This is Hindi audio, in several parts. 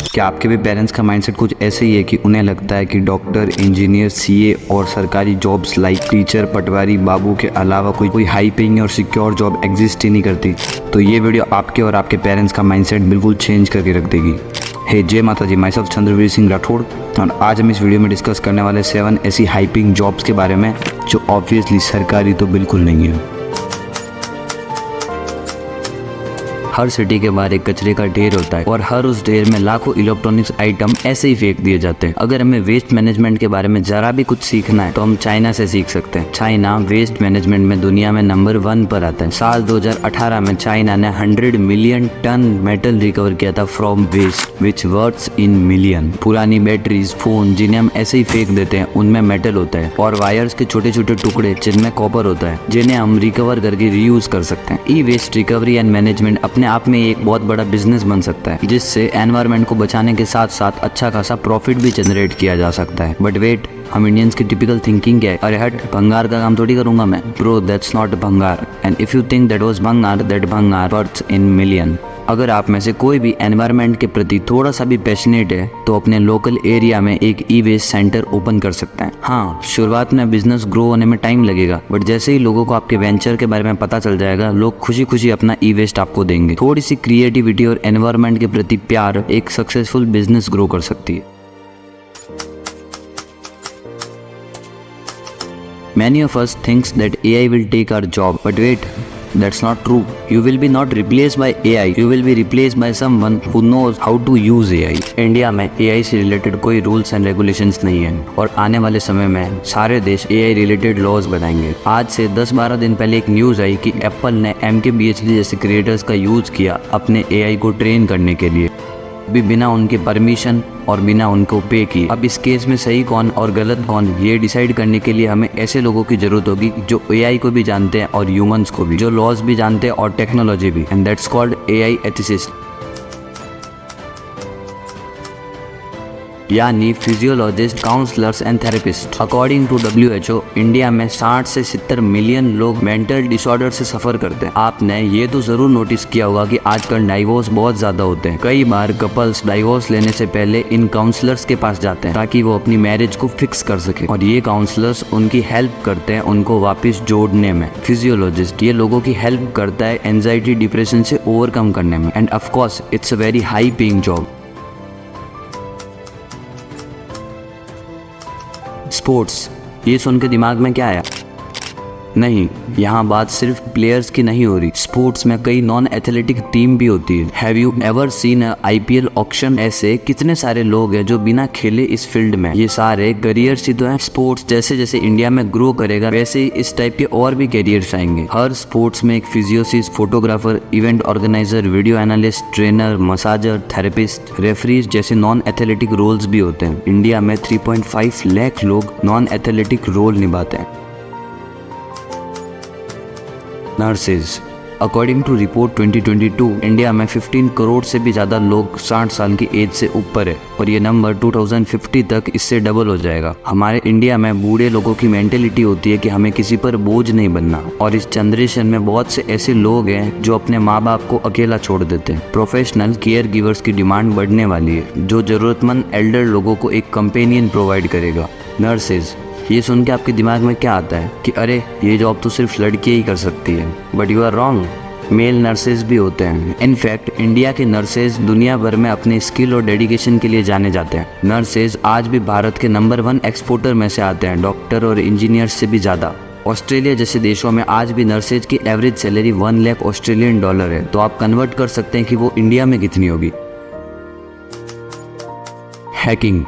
क्या आपके भी पेरेंट्स का माइंडसेट कुछ ऐसे ही है कि उन्हें लगता है कि डॉक्टर, इंजीनियर, सीए और सरकारी जॉब्स लाइक टीचर, पटवारी, बाबू के अलावा कोई हाई पेइंग और सिक्योर जॉब एग्जिस्ट ही नहीं करती? तो ये वीडियो आपके और आपके पेरेंट्स का माइंडसेट बिल्कुल चेंज करके रख देगी। हे जय माता जी, माई सेल्फ चंद्रवीर सिंह राठौड़, और आज हम इस वीडियो में डिस्कस करने वाले 7 ऐसी हाई पेइंग जॉब्स के बारे में जो ऑब्वियसली सरकारी तो बिल्कुल नहीं है। हर सिटी के बाहर एक कचरे का ढेर होता है और हर उस ढेर में लाखों इलेक्ट्रॉनिक्स आइटम ऐसे ही फेंक दिए जाते हैं। अगर हमें वेस्ट मैनेजमेंट के बारे में जरा भी कुछ सीखना है तो हम चाइना से सीख सकते हैं। चाइना वेस्ट मैनेजमेंट में दुनिया में नंबर 1 पर आता है। साल 2018 में चाइना ने 100 मिलियन टन मेटल रिकवर किया था from waste, which worths in million. पुरानी बैटरीज, फोन जिन्हें हम ऐसे ही फेंक देते हैं उनमें मेटल होता है, और वायर्स के छोटे छोटे टुकड़े जिनमें कॉपर होता है, जिन्हें हम रिकवर करके रीयूज कर सकते हैं। ई वेस्ट रिकवरी एंड मैनेजमेंट अपने आप में एक बहुत बड़ा बिजनेस बन सकता है, जिससे एनवायरनमेंट को बचाने के साथ साथ अच्छा खासा प्रॉफिट भी जनरेट किया जा सकता है। बट वेट, हम इंडियंस की टिपिकल थिंकिंग क्या है? अरे हट, भंगार का काम थोड़ी करूंगा मैं। ब्रो, दैट्स नॉट भंगार, and if you think that was भंगार, दैट भंगार वर्थ इन मिलियन। अगर आप में से कोई भी एनवायरनमेंट के प्रति थोड़ा सा भी पैशनेट है तो अपने लोकल एरिया में एक ई वेस्ट सेंटर ओपन कर सकते हैं। हाँ, शुरुआत में बिजनेस ग्रो होने में टाइम लगेगा, बट जैसे ही लोगों को आपके वेंचर के बारे में पता चल जाएगा, लोग खुशी खुशी अपना ई वेस्ट आपको देंगे। थोड़ी सी क्रिएटिविटी और एनवायरनमेंट के प्रति प्यार एक सक्सेसफुल बिजनेस ग्रो कर सकती है। Many of us thinks that AI will take our job, but wait, that's not true. You will be not replaced by AI. You will be replaced by someone who knows how to use AI. India में AI से रिलेटेड कोई रूल्स एंड रेगुलेशंस नहीं है, और आने वाले समय में सारे देश AI रिलेटेड लॉज बनाएंगे। आज से 10-12 दिन पहले एक न्यूज़ आई कि एप्पल ने MKBHD जैसे क्रिएटर्स का यूज किया अपने AI को ट्रेन करने के लिए, भी बिना उनके परमिशन और बिना उनको पे किए। अब इस केस में सही कौन और गलत कौन, ये डिसाइड करने के लिए हमें ऐसे लोगों की जरूरत होगी जो AI को भी जानते हैं और ह्यूमंस को भी, जो लॉज भी जानते हैं और टेक्नोलॉजी भी, and that's called AI ethicist, यानी physiologist, counsellors and therapist. According to WHO, India में 60 से 70 मिलियन लोग मेंटल डिसऑर्डर से सफर करते हैं। आपने ये तो जरूर नोटिस किया होगा कि आजकल डाइवोर्स बहुत ज्यादा होते हैं। कई बार कपल्स डाइवोर्स लेने से पहले इन काउंसलर्स के पास जाते हैं ताकि वो अपनी मैरिज को फिक्स कर सके, और ये काउंसलर्स उनकी हेल्प करते हैं उनको वापस जोड़ने में। फिजियोलॉजिस्ट ये लोगों की हेल्प करता है एंजाइटी, डिप्रेशन से ओवरकम करने में, end of course it's a very high paying job. Sports, ये सुन के दिमाग में क्या आया? नहीं, यहाँ बात सिर्फ प्लेयर्स की नहीं हो रही। स्पोर्ट्स में कई नॉन एथलेटिक टीम भी होती है। Have you ever seen IPL auction? ऐसे कितने सारे लोग हैं जो बिना खेले इस फील्ड में, ये सारे करियर्स ही तो हैं। स्पोर्ट्स जैसे जैसे इंडिया में ग्रो करेगा वैसे ही इस टाइप के और भी करियर्स आएंगे। हर स्पोर्ट्स में एक फिजियोसिस्ट, photographer, event organiser, video analyst, trainer, massager, therapist, referees जैसे नॉन एथलेटिक रोल्स भी होते हैं। इंडिया में 3.5 लाख लोग नॉन एथलेटिक रोल निभाते हैं। Nurses, according to report 2022, India में 15 करोड़ से भी ज़्यादा लोग 60 साल की एज से ऊपर है, और ये नंबर 2050 तक इससे डबल हो जाएगा। हमारे इंडिया में बूढ़े लोगों की मेंटेलिटी होती है कि हमें किसी पर बोझ नहीं बनना, और इस जनरेशन में बहुत से ऐसे लोग हैं जो अपने माँ बाप को अकेला छोड़ देते हैं। प्रोफेशनल केयर गिवर्स की डिमांड बढ़ने वाली है, जो ज़रूरतमंद एल्डर लोगों को एक कंपेनियन प्रोवाइड करेगा। नर्सेज, ये सुन के आपके दिमाग में क्या आता है कि अरे ये जॉब तो सिर्फ लड़कियां ही कर सकती है, but you are wrong. Male nurses भी होते हैं। इनफैक्ट इंडिया के नर्सेज दुनिया भर में अपने स्किल और डेडिकेशन के लिए जाने जाते हैं। नर्सेज आज भी भारत के नंबर 1 एक्सपोर्टर में से आते हैं, डॉक्टर और इंजीनियर से भी ज़्यादा। ऑस्ट्रेलिया जैसे देशों में आज भी नर्सेज की average salary 1 lakh Australian dollar है, तो आप कन्वर्ट कर सकते हैं कि वो इंडिया में कितनी होगी। हैकिंग,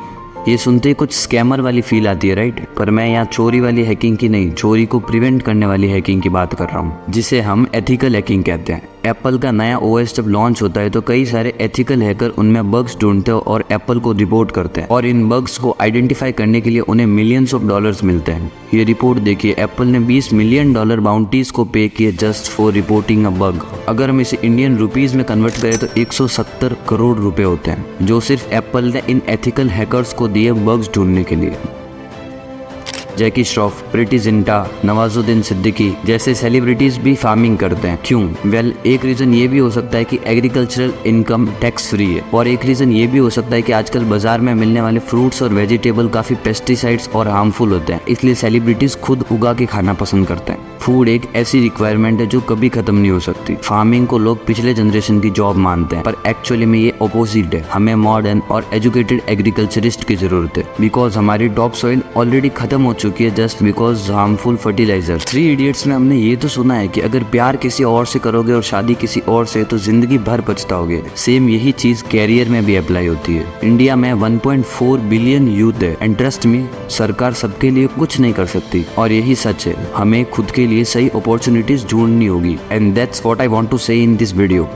ये सुनते ही कुछ स्कैमर वाली फील आती है, राइट? पर मैं यहाँ चोरी वाली हैकिंग की नहीं, चोरी को प्रिवेंट करने वाली हैकिंग की बात कर रहा हूँ, जिसे हम एथिकल हैकिंग कहते हैं। एप्पल का नया OS जब लॉन्च होता है तो कई सारे एथिकल हैकर उनमें बग्स ढूंढते हैं और एप्पल को रिपोर्ट करते हैं, और इन बग्स को आइडेंटिफाई करने के लिए उन्हें मिलियंस ऑफ डॉलर्स मिलते हैं। ये रिपोर्ट देखिए, एप्पल ने $20 मिलियन बाउंटीज को पे किए just for reporting a bug. अगर हम इसे इंडियन रुपीज में कन्वर्ट करें तो 170 करोड़ रुपए होते हैं, जो सिर्फ एप्पल ने इन एथिकल हैकर्स को दिए बग्स ढूंढने के लिए। जैकी श्रॉफ, प्रीति जिंटा, नवाजुद्दीन सिद्दीकी जैसे सेलिब्रिटीज भी फार्मिंग करते हैं। क्यों? वेल, एक रीजन ये भी हो सकता है कि एग्रीकल्चरल इनकम टैक्स फ्री है, और एक रीजन ये भी हो सकता है कि आजकल बाजार में मिलने वाले फ्रूट्स और वेजिटेबल काफी पेस्टिसाइड्स और हार्मफुल होते हैं, इसलिए सेलिब्रिटीज खुद उगा के खाना पसंद करते हैं। फूड एक ऐसी रिक्वायरमेंट है जो कभी खत्म नहीं हो सकती। फार्मिंग को लोग पिछले जनरेशन की जॉब मानते हैं, पर एक्चुअली में ये ऑपोजिट है। हमें मॉडर्न और एजुकेटेड एग्रीकल्चरिस्ट की जरूरत है, बिकॉज हमारी टॉप सॉइल ऑलरेडी खत्म हो चुकी है just because harmful fertiliser. 3 idiots में हमने ये तो सुना है कि अगर प्यार किसी और से करोगे और शादी किसी और से तो जिंदगी भर पछताओगे। सेम यही चीज कैरियर में भी अप्लाई होती है। इंडिया में 1.4 बिलियन यूथ है, एंड ट्रस्ट मी, सरकार सबके लिए कुछ नहीं कर सकती, और यही सच है। हमें खुद के लिए सही अपॉर्चुनिटीज ढूंढनी होगी, and that's what I want to say in this video.